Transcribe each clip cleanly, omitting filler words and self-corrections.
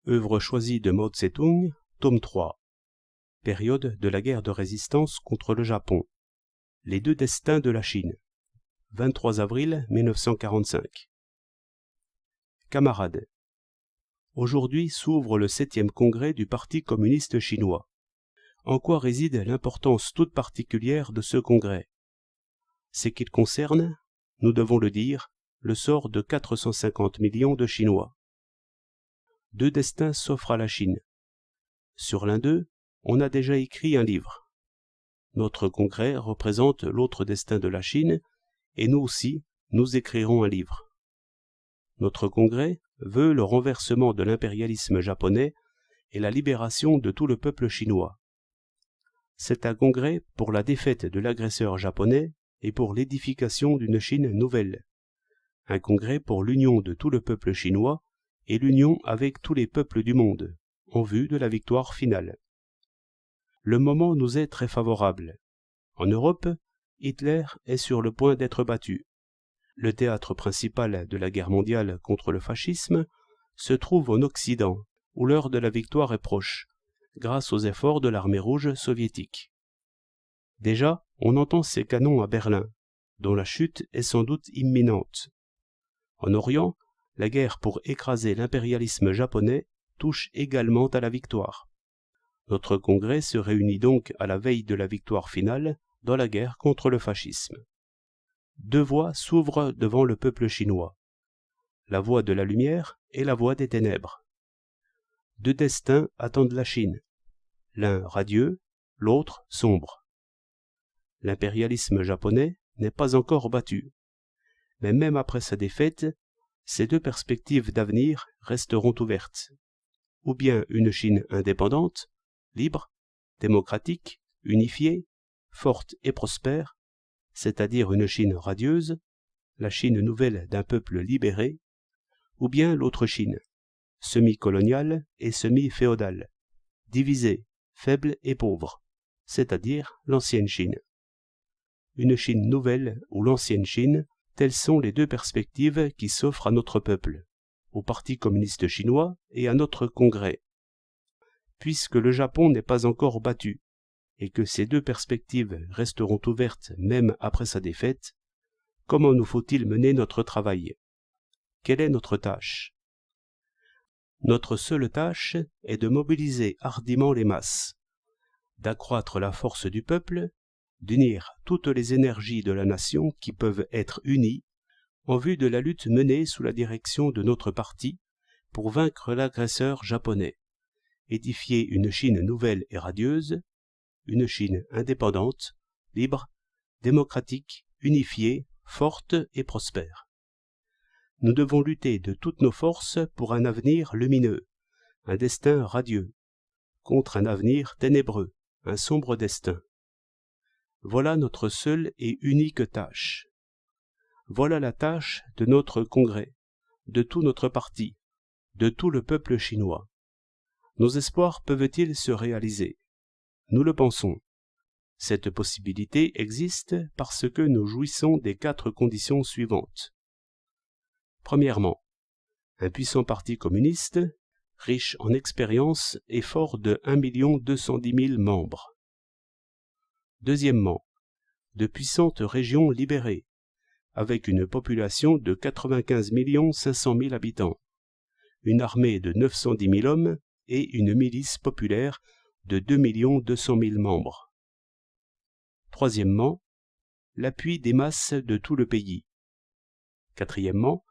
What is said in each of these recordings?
Œuvre choisie de Mao Tse-tung, tome 3. Période de la guerre de résistance contre le Japon. Les deux destins de la Chine. 23 avril 1945. Camarades, aujourd'hui s'ouvre le 7e congrès du Parti communiste chinois. En quoi réside l'importance toute particulière de ce congrès? C'est qu'il concerne, nous devons le dire, le sort de 450 millions de Chinois. Deux destins s'offrent à la Chine. Sur l'un d'eux, on a déjà écrit un livre. Notre congrès représente l'autre destin de la Chine, et nous aussi, nous écrirons un livre. Notre congrès veut le renversement de l'impérialisme japonais et la libération de tout le peuple chinois. C'est un congrès pour la défaite de l'agresseur japonais et pour l'édification d'une Chine nouvelle. Un congrès pour l'union de tout le peuple chinois et l'union avec tous les peuples du monde, en vue de la victoire finale. Le moment nous est très favorable. En Europe, Hitler est sur le point d'être battu. Le théâtre principal de la guerre mondiale contre le fascisme se trouve en Occident, où l'heure de la victoire est proche, grâce aux efforts de l'armée rouge soviétique. Déjà, on entend ses canons à Berlin, dont la chute est sans doute imminente. En Orient, la guerre pour écraser l'impérialisme japonais touche également à la victoire. Notre congrès se réunit donc à la veille de la victoire finale dans la guerre contre le fascisme. Deux voies s'ouvrent devant le peuple chinois, la voie de la lumière et la voie des ténèbres. Deux destins attendent la Chine, l'un radieux, l'autre sombre. L'impérialisme japonais n'est pas encore battu, mais même après sa défaite, ces deux perspectives d'avenir resteront ouvertes. Ou bien une Chine indépendante, libre, démocratique, unifiée, forte et prospère, c'est-à-dire une Chine radieuse, la Chine nouvelle d'un peuple libéré, ou bien l'autre Chine, semi-coloniale et semi-féodale, divisée, faible et pauvre, c'est-à-dire l'ancienne Chine. Une Chine nouvelle ou l'ancienne Chine, telles sont les deux perspectives qui s'offrent à notre peuple, au Parti communiste chinois et à notre congrès. Puisque le Japon n'est pas encore battu, et que ces deux perspectives resteront ouvertes même après sa défaite, comment nous faut-il mener notre travail? Quelle est notre tâche? Notre seule tâche est de mobiliser hardiment les masses, d'accroître la force du peuple, d'unir toutes les énergies de la nation qui peuvent être unies en vue de la lutte menée sous la direction de notre parti pour vaincre l'agresseur japonais, édifier une Chine nouvelle et radieuse, une Chine indépendante, libre, démocratique, unifiée, forte et prospère. Nous devons lutter de toutes nos forces pour un avenir lumineux, un destin radieux, contre un avenir ténébreux, un sombre destin. Voilà notre seule et unique tâche. Voilà la tâche de notre congrès, de tout notre parti, de tout le peuple chinois. Nos espoirs peuvent-ils se réaliser? Nous le pensons. Cette possibilité existe parce que nous jouissons des 4 conditions suivantes. Premièrement, un puissant parti communiste, riche en expérience et fort de 1 210 000 membres. Deuxièmement, de puissantes régions libérées, avec une population de 95 500 000 habitants, une armée de 910 000 hommes et une milice populaire de 2 200 000 membres. Troisièmement, l'appui des masses de tout le pays. Quatrièmement,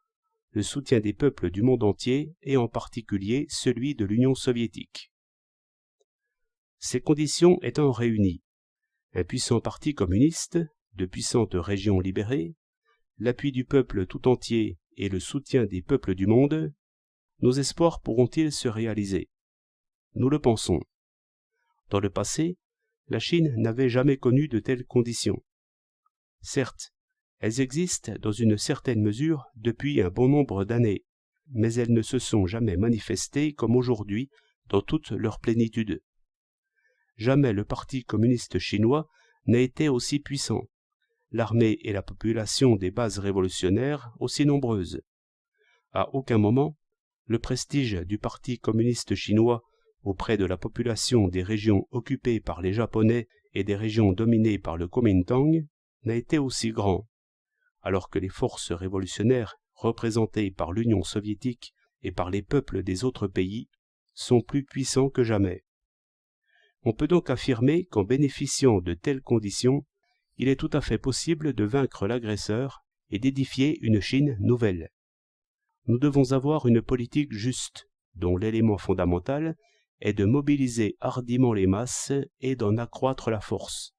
le soutien des peuples du monde entier et en particulier celui de l'Union soviétique. Ces conditions étant réunies, un puissant parti communiste, de puissantes régions libérées, l'appui du peuple tout entier et le soutien des peuples du monde, nos espoirs pourront-ils se réaliser? Nous le pensons. Dans le passé, la Chine n'avait jamais connu de telles conditions. Certes, elles existent dans une certaine mesure depuis un bon nombre d'années, mais elles ne se sont jamais manifestées comme aujourd'hui dans toute leur plénitude. Jamais le Parti communiste chinois n'a été aussi puissant, l'armée et la population des bases révolutionnaires aussi nombreuses. À aucun moment, le prestige du Parti communiste chinois auprès de la population des régions occupées par les Japonais et des régions dominées par le Kuomintang n'a été aussi grand, alors que les forces révolutionnaires représentées par l'Union soviétique et par les peuples des autres pays sont plus puissants que jamais. On peut donc affirmer qu'en bénéficiant de telles conditions, il est tout à fait possible de vaincre l'agresseur et d'édifier une Chine nouvelle. Nous devons avoir une politique juste, dont l'élément fondamental est de mobiliser hardiment les masses et d'en accroître la force,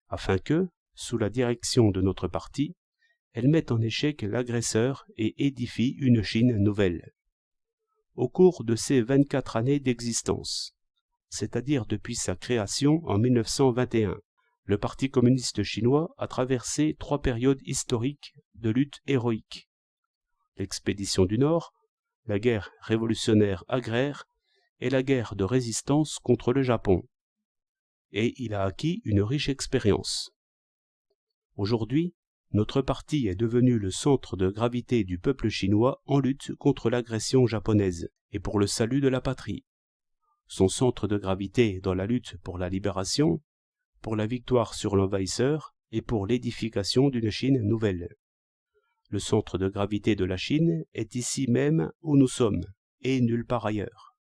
afin que, sous la direction de notre parti, elles mettent en échec l'agresseur et édifient une Chine nouvelle. Au cours de ces 24 années d'existence, c'est-à-dire depuis sa création en 1921, le Parti communiste chinois a traversé 3 périodes historiques de lutte héroïque. L'expédition du Nord, la guerre révolutionnaire agraire et la guerre de résistance contre le Japon. Et il a acquis une riche expérience. Aujourd'hui, notre parti est devenu le centre de gravité du peuple chinois en lutte contre l'agression japonaise et pour le salut de la patrie. Son centre de gravité dans la lutte pour la libération, pour la victoire sur l'envahisseur et pour l'édification d'une Chine nouvelle. Le centre de gravité de la Chine est ici même où nous sommes, et nulle part ailleurs.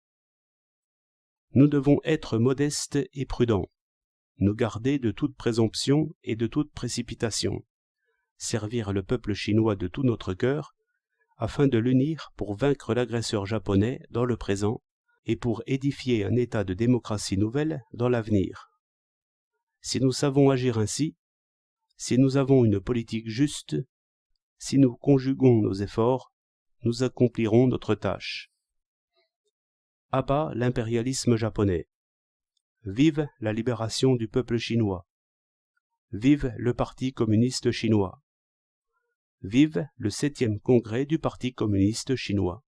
Nous devons être modestes et prudents, nous garder de toute présomption et de toute précipitation, servir le peuple chinois de tout notre cœur, afin de l'unir pour vaincre l'agresseur japonais dans le présent et pour édifier un état de démocratie nouvelle dans l'avenir. Si nous savons agir ainsi, si nous avons une politique juste, si nous conjuguons nos efforts, nous accomplirons notre tâche. À bas l'impérialisme japonais. Vive la libération du peuple chinois. Vive le Parti communiste chinois. Vive le 7e congrès du Parti communiste chinois.